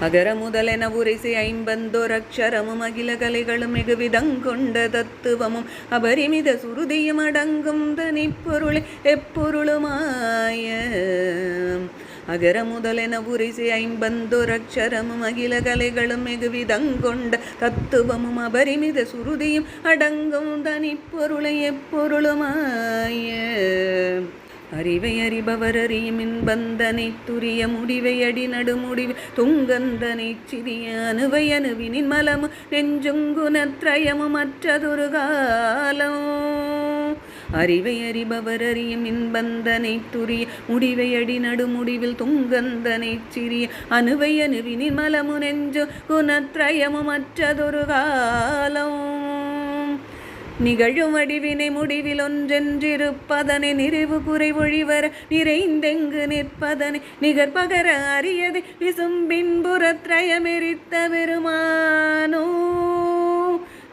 அகர முதலென உரைசை ஐம்பந்தோரக்ஷரமும் அகில கலைகளும் மிகுவிதங்கொண்ட தத்துவமும் அபரிமித சுருதியும் அடங்கும் தனிப்பொருளை எப்பொருளுமாய. அகர முதலென உரைசை ஐம்பந்தோரக்ஷரமும் அகில கலைகளும் மிகுவிதங்கொண்ட தத்துவமும் அபரிமித சுருதியும் அடங்கும் தனிப்பொருளை எப்பொருளுமாய. அறிவை அறிபவர் அறியும் இன்பந்தனை துரிய முடிவை அடி நடுமுடிவு துங்கந்தனை சிறிய அணுவை அணுவினின் மலமும் நெஞ்சுங்குணத்ரயமும் மற்றதொரு காலம். அறிவை அறிபவர் அறியும் இன்பந்தனை துரிய முடிவை அடி நடுமுடிவில் துங்கந்தனை சிறிய அணுவை அணுவினின் மலமும் நெஞ்சு குணத்ரயமும் மற்றதொரு காலம். நிகழும் வடிவினை முடிவில் ஒன்றென்றிருப்பதனை நிறைவு குறை ஒழிவர நிறைந்தெங்கு நிற்பதனை நிகர்பகர அறியதை விசும்பின் புறத்ரயமெரித்த பெருமானோ.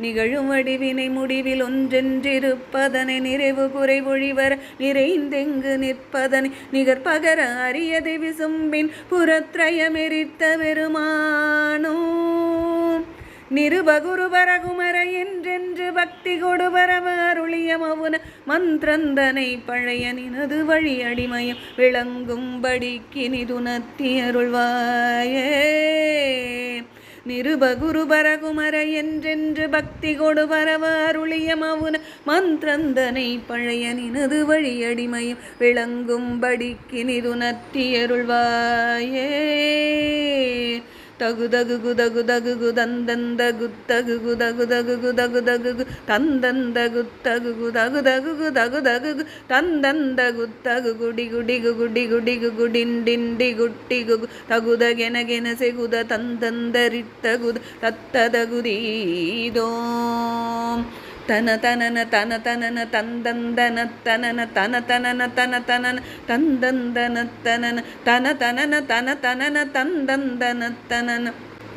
நிகழும் வடிவினை முடிவில் ஒன்றென்றிருப்பதனை நிறைவு குறை ஒழிவர நிறைந்தெங்கு நிற்பதனை நிகர்பகர அறியதை விசும்பின் புறத்ரயமெரித்த பெருமானோ. நிருபகுருபரகுமர என்றென்று பக்தி கொடுபரவ அருளிய மவுன மந்திரந்தனை பழைய நினது வழி அடிமயம் விளங்கும்படிக்கினிதுணர்த்தி அருள்வாயே. நிருபகுருபரகுமர என்றென்று பக்தி கொடுபரவ அருளிய மவுன மந்திரந்தனை பழைய நினது வழி அடிமயம் விளங்கும்படிக்கினிதுணர்த்தி அருள்வாயே. தகு தகு குதகு தகு குதந்தந்த குத்தகு குதகு தகு குதகு தகு தந்தந்த குத்தகு குதகு தகு குதகு தகு தந்தந்த குத்தகு குடி குடி குடி குடி குடிண்டிண்டி குட்டி குகு தகுத கென கென செகுத தந்தந்தரித்த குத தத்ததகுதீதோம். தன தனன தன தனன தந்தந்தன தனன தன தனன தன தனன தந்தந்தன தனன தன தனன தன தனன தந்தந்தன தனன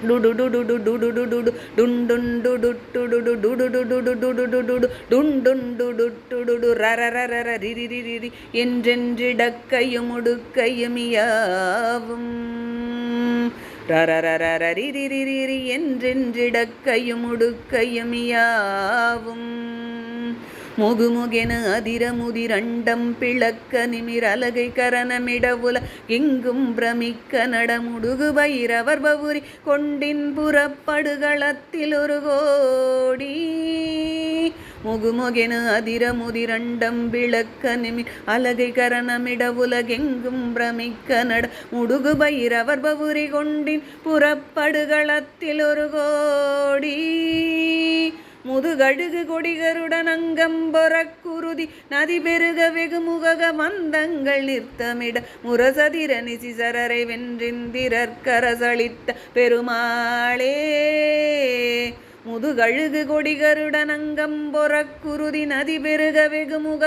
டுடுடுடுடுடுடுடுடுடு டுண்டுண்டுடுடுடுடு டுடுடுடுடுடுடுடுடு டுண்டுண்டுடுடுடு ரரரரர ரிரிரிரி என்றென்றிடக்கையும் உடுக்கையும் யாவும். ரரரரரிரிரிரி என்றென்றிடக்கையும் உடுக்கையும் யாவும். முகுமுகென அதிர முதிரண்டம் பிளக்க நிமிர் அலகை கரணமிடவுல எங்கும் பிரமிக்க நடமுடுகு பைரவர் பவுரி கொண்டின் புறப்படுகளத்தில் ஒரு கோடி. முகுமுகென அதிர முதிரண்டம் விளக்க நிமிர் அலகை கரணமிட உலகெங்கும் பிரமிக்க நட முடுகு பைரவர் பவுரி கொண்டின் புறப்படுகளத்தில் ஒரு கோடி. முதுகடுகு கொடிகருடன் அங்கம்பொறக்குருதி நதி பெருக வெகுமுக மந்தங்கள் நிறுத்தமிட முரசதிர நிசிசரரை வென்றிந்திரற்கரசளித்த பெருமாளே. முதுகழுகு கொடிகருடன் அங்கம்பொறக்குருதி நதி பெருக வெகுமுக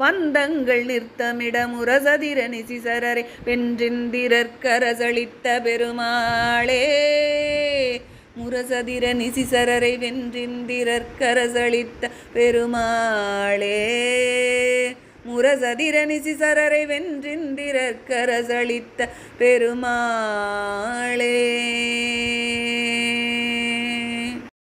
வந்தங்கள் நிறுத்தமிட முரசதிர நிசிசரரை வென்றிந்திரற்கரசளித்த பெருமாளே. முரசதிர நிசிசரரை வென்றிந்திரற்கரசளித்த பெருமாளே. முரசதிர நிசிசரரை வென்றிந்திரற்கரசளித்த பெருமாளே.